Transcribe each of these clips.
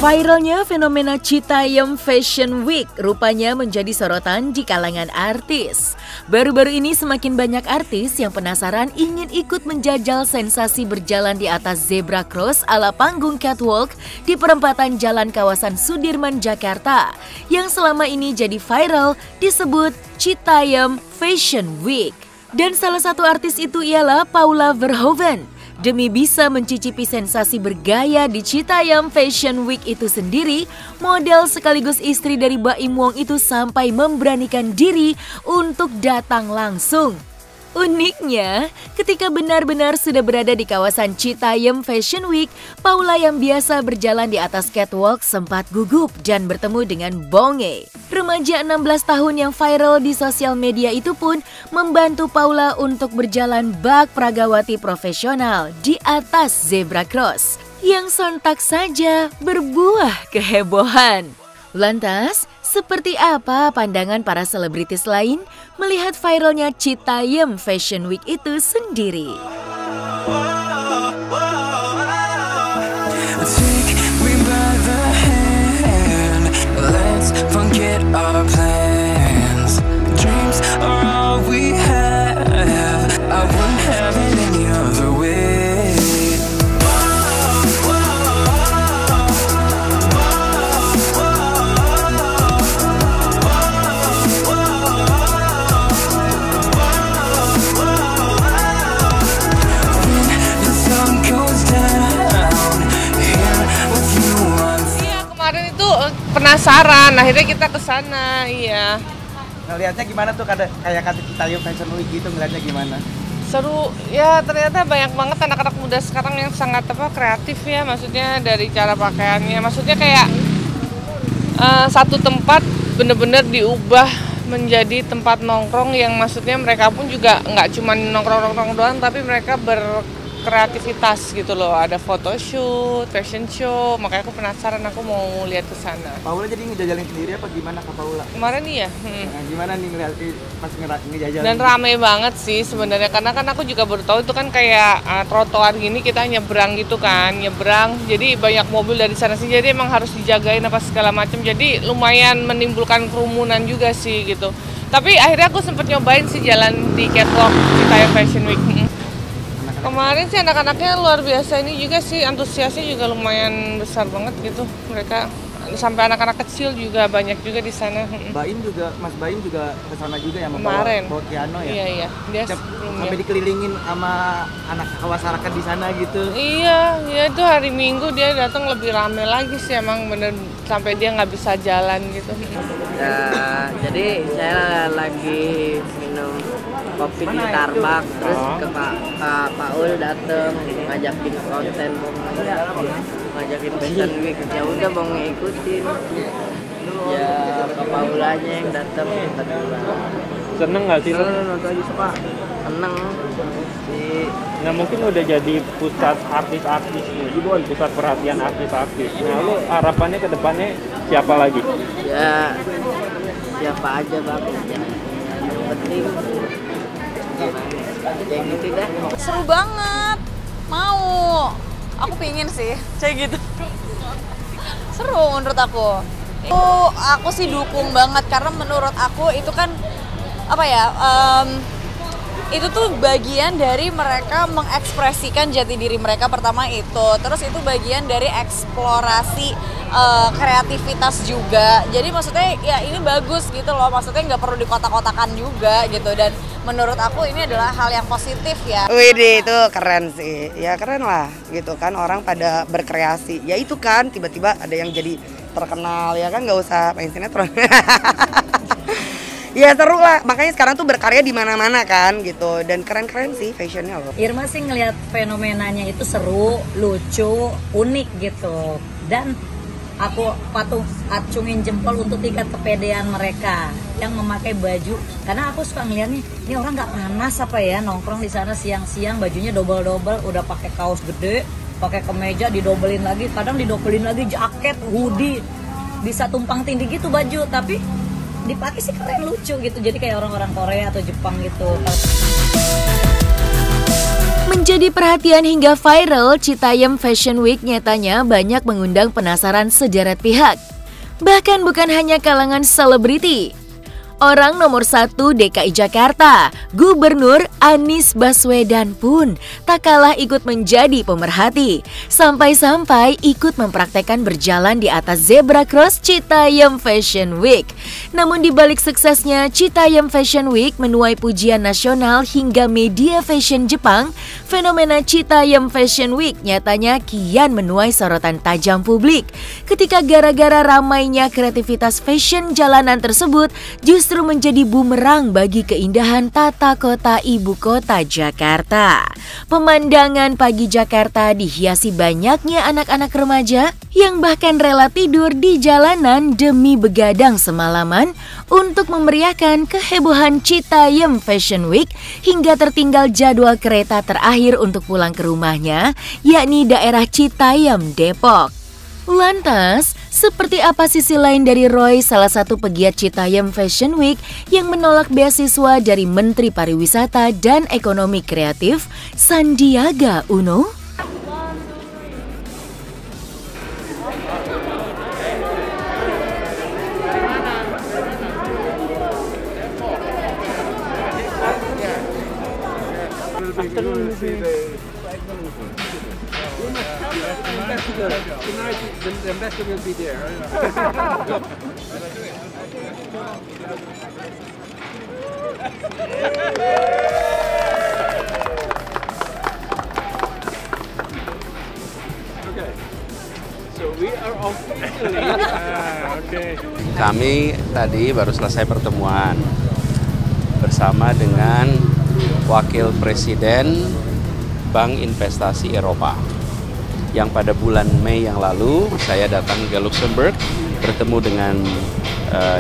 Viralnya fenomena Citayam Fashion Week rupanya menjadi sorotan di kalangan artis. Baru-baru ini semakin banyak artis yang penasaran ingin ikut menjajal sensasi berjalan di atas zebra cross ala panggung catwalk di perempatan jalan kawasan Sudirman, Jakarta, yang selama ini jadi viral disebut Citayam Fashion Week. Dan salah satu artis itu ialah Paula Verhoeven. Demi bisa mencicipi sensasi bergaya di Citayam Fashion Week itu sendiri, model sekaligus istri dari Baim Wong itu sampai memberanikan diri untuk datang langsung. Uniknya, ketika benar-benar sudah berada di kawasan Citayam Fashion Week, Paula yang biasa berjalan di atas catwalk sempat gugup dan bertemu dengan Bonge. Remaja 16 tahun yang viral di sosial media itu pun membantu Paula untuk berjalan bak pragawati profesional di atas zebra cross, yang sontak saja berbuah kehebohan. Lantas, seperti apa pandangan para selebritis lain melihat viralnya Citayam Fashion Week itu sendiri? Penasaran, akhirnya kita ke sana, iya. Ngelihatnya gimana tuh kayak Citayam Fashion Week gitu, ngelihatnya gimana? Seru, ya ternyata banyak banget anak-anak muda sekarang yang sangat kreatif ya, maksudnya dari cara pakaiannya, maksudnya kayak satu tempat bener-bener diubah menjadi tempat nongkrong yang maksudnya mereka pun juga nggak cuma nongkrong-nongkrong doang, tapi mereka kreativitas gitu loh, ada photoshoot, fashion show, makanya aku penasaran, aku mau lihat ke sana. Paula jadi ngejajalin sendiri apa gimana Kak Paula? Kemarin iya. Nah, gimana nih ngeliat pas ngejajalin? Dan rame banget sih sebenarnya, karena kan aku juga baru tahu itu kan kayak trotoar gini kita nyebrang gitu kan, jadi banyak mobil dari sana sih, jadi emang harus dijagain apa segala macam, jadi lumayan menimbulkan kerumunan juga sih gitu. Tapi akhirnya aku sempet nyobain sih jalan di catwalk Citayam Fashion Week. Kemarin sih anak-anaknya luar biasa, ini juga sih antusiasnya juga lumayan besar banget gitu. Mereka sampai anak-anak kecil juga banyak juga di sana. Mas Baim juga ke sana juga ya, kemarin bawa piano ya? Iya, dia sampai dikelilingin sama anak masyarakat di sana gitu. Iya, itu hari Minggu dia datang lebih rame lagi sih, emang bener sampai dia nggak bisa jalan gitu. Ya, jadi saya lagi minum kopi di Starbucks, terus ke Pak Paul dateng ngajakin konten, ngajakin Fashion Week, ya udah mau ngikutin. Ya Pak Paulanya yang dateng. Seneng nggak sih? Seneng sih. Nah mungkin udah jadi pusat artis-artis nih, pusat perhatian artis-artis. Nah lu harapannya ke depannya siapa lagi? Ya siapa aja bang, yang penting kayak gitu dah. Seru banget, mau. Aku pingin sih, kayak gitu. Seru menurut aku. Aku sih dukung banget, karena menurut aku itu kan itu tuh bagian dari mereka mengekspresikan jati diri mereka pertama itu. Terus itu bagian dari eksplorasi kreativitas juga. Jadi maksudnya ya ini bagus gitu loh, maksudnya nggak perlu dikotak-kotakan juga gitu. Dan menurut aku ini adalah hal yang positif ya. Widih, itu keren sih, ya keren lah gitu kan, orang pada berkreasi. Ya itu kan tiba-tiba ada yang jadi terkenal, ya kan, nggak usah main sinetron. Ya seru lah, makanya sekarang tuh berkarya di mana-mana kan gitu, dan keren-keren sih fashionnya loh. Irma sih ngelihat fenomenanya itu seru, lucu, unik gitu, dan aku acungin jempol untuk tingkat kepedean mereka yang memakai baju, karena aku suka ngeliat nih, ini orang nggak panas apa ya nongkrong di sana siang-siang, bajunya double-double, udah pakai kaos gede, pakai kemeja didobelin lagi, kadang didobelin lagi jaket, hoodie, bisa tumpang tindih gitu baju, tapi dipakai sih keren, lucu gitu, jadi kayak orang-orang Korea atau Jepang gitu. Menjadi perhatian hingga viral, Citayam Fashion Week nyatanya banyak mengundang penasaran sederet pihak. Bahkan bukan hanya kalangan selebriti. Orang nomor 1 DKI Jakarta, Gubernur Anies Baswedan pun tak kalah ikut menjadi pemerhati. Sampai-sampai ikut mempraktekkan berjalan di atas zebra cross Citayam Fashion Week. Namun di balik suksesnya, Citayam Fashion Week menuai pujian nasional hingga media fashion Jepang. Fenomena Citayam Fashion Week nyatanya kian menuai sorotan tajam publik. Ketika gara-gara ramainya kreativitas fashion jalanan tersebut, justru menjadi bumerang bagi keindahan tata kota ibu kota Jakarta. Pemandangan pagi Jakarta dihiasi banyaknya anak-anak remaja yang bahkan rela tidur di jalanan demi begadang semalaman untuk memeriahkan kehebohan Citayam Fashion Week hingga tertinggal jadwal kereta terakhir untuk pulang ke rumahnya, yakni daerah Citayam, Depok. Lantas, seperti apa sisi lain dari Roy, salah satu pegiat Citayam Fashion Week yang menolak beasiswa dari Menteri Pariwisata dan Ekonomi Kreatif, Sandiaga Uno? Kami tadi baru selesai pertemuan bersama dengan Wakil Presiden Bank Investasi Eropa, yang pada bulan Mei yang lalu saya datang ke Luxembourg bertemu dengan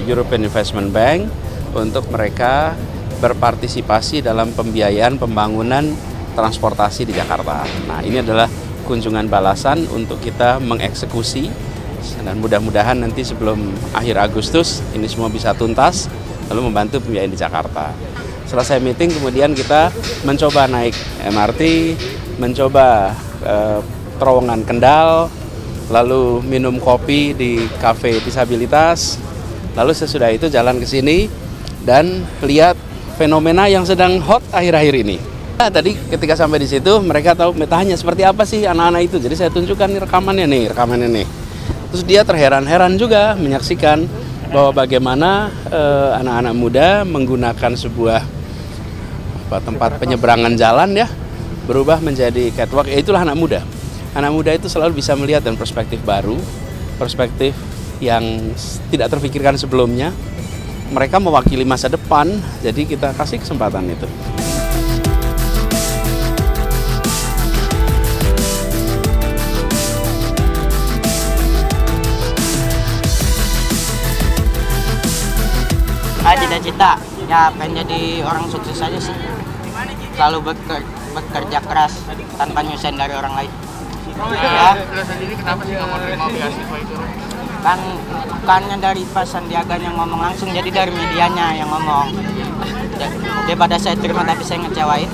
European Investment Bank untuk mereka berpartisipasi dalam pembiayaan pembangunan transportasi di Jakarta. Nah, ini adalah kunjungan balasan untuk kita mengeksekusi, dan mudah-mudahan nanti sebelum akhir Agustus ini semua bisa tuntas lalu membantu pembiayaan di Jakarta. Selesai meeting kemudian kita mencoba naik MRT, mencoba terowongan Kendal, lalu minum kopi di kafe disabilitas, lalu sesudah itu jalan ke sini dan lihat fenomena yang sedang hot akhir-akhir ini. Nah, tadi ketika sampai di situ mereka tahu metanya seperti apa sih anak-anak itu, jadi saya tunjukkan nih rekamannya nih. Terus dia terheran-heran juga menyaksikan bahwa bagaimana anak-anak muda menggunakan sebuah tempat penyeberangan jalan ya berubah menjadi catwalk. Ya, itulah anak muda. Anak muda itu selalu bisa melihat dan perspektif baru, perspektif yang tidak terfikirkan sebelumnya. Mereka mewakili masa depan, jadi kita kasih kesempatan itu. Cita-cita ya pengen jadi orang sukses aja sih, selalu bekerja keras tanpa nyusahin dari orang lain. Ya. Sendiri kenapa sih nggak mau terima beasiswa itu? Kan bukannya dari Pak Sandiaga yang ngomong langsung, jadi dari medianya yang ngomong. Daripada saya terima tapi saya ngecewain.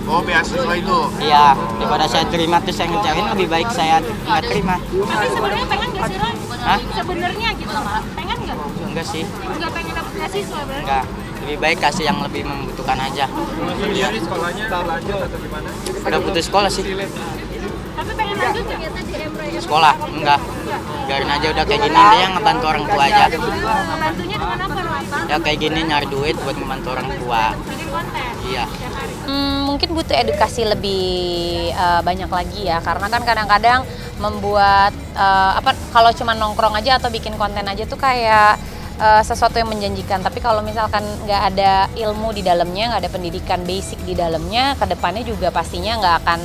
Oh, beasiswa itu? Iya, daripada saya terima terus saya ngecewain, lebih baik saya nggak terima. Tapi sebenarnya pengen nggak sih, Ron? Hah? Sebenarnya gitu, pengen nggak? Enggak sih. Nggak pengen dapat beasiswa berarti? Enggak, lebih baik kasih yang lebih membutuhkan aja. Sendiri sekolahnya lanjut atau gimana? Udah putus sekolah sih. Tapi pengen lanjut nggak? Sekolah? Enggak. Biarin aja udah kayak gini, dia yang ngebantu orang tua aja. Bantunya dengan apa, Ron? Ya kayak gini nyari duit buat membantu orang tua. Bikin konten? Iya. Mungkin butuh edukasi lebih banyak lagi ya, karena kan kadang-kadang membuat kalau cuma nongkrong aja atau bikin konten aja tuh kayak sesuatu yang menjanjikan, tapi kalau misalkan nggak ada ilmu di dalamnya, nggak ada pendidikan basic di dalamnya, kedepannya juga pastinya nggak akan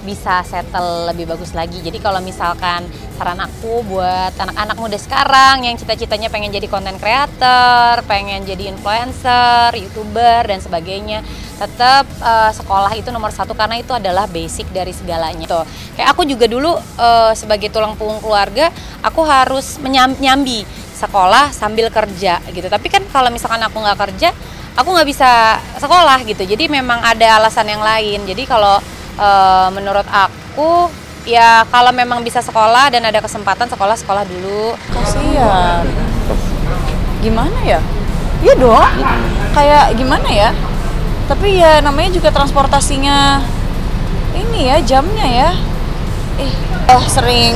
bisa settle lebih bagus lagi. Jadi kalau misalkan saran aku buat anak-anak muda sekarang yang cita-citanya pengen jadi content creator, pengen jadi influencer, youtuber dan sebagainya, tetap sekolah itu nomor satu karena itu adalah basic dari segalanya. Tuh, kayak aku juga dulu sebagai tulang punggung keluarga, aku harus menyambi sekolah sambil kerja gitu. Tapi kan kalau misalkan aku nggak kerja, aku nggak bisa sekolah gitu. Jadi memang ada alasan yang lain. Jadi kalau menurut aku ya kalau memang bisa sekolah dan ada kesempatan sekolah dulu. Kasihan. Gimana ya? Iya dong. Kayak gimana ya? Tapi ya namanya juga transportasinya ini ya jamnya ya. Sering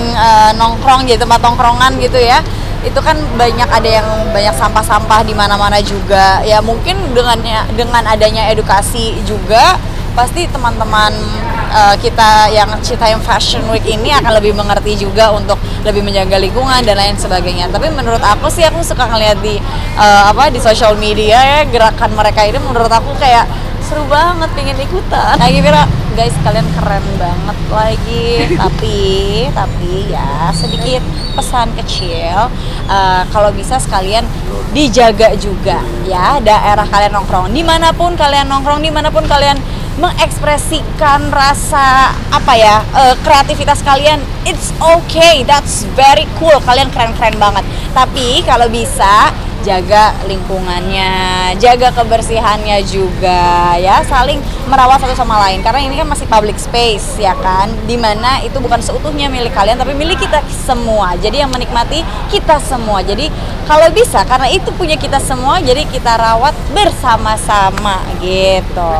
nongkrong di tempat nongkrongan gitu ya. Itu kan ada yang banyak sampah-sampah di mana-mana juga. Ya mungkin dengan adanya edukasi juga pasti teman-teman kita yang Citayam Fashion Week ini akan lebih mengerti juga untuk lebih menjaga lingkungan dan lain sebagainya. Tapi menurut aku sih aku suka ngeliat di social media ya gerakan mereka ini menurut aku kayak seru banget, pengen ikutan. Lagi kira guys kalian keren banget lagi. tapi ya sedikit pesan kecil, kalau bisa sekalian dijaga juga ya daerah kalian nongkrong. Dimanapun kalian nongkrong, dimanapun kalian mengekspresikan rasa kreativitas kalian, it's okay, that's very cool, kalian keren-keren banget. Tapi kalau bisa jaga lingkungannya, jaga kebersihannya juga ya, saling merawat satu sama lain karena ini kan masih public space ya kan, dimana itu bukan seutuhnya milik kalian tapi milik kita semua, jadi yang menikmati kita semua. Jadi kalau bisa karena itu punya kita semua, jadi kita rawat bersama-sama gitu.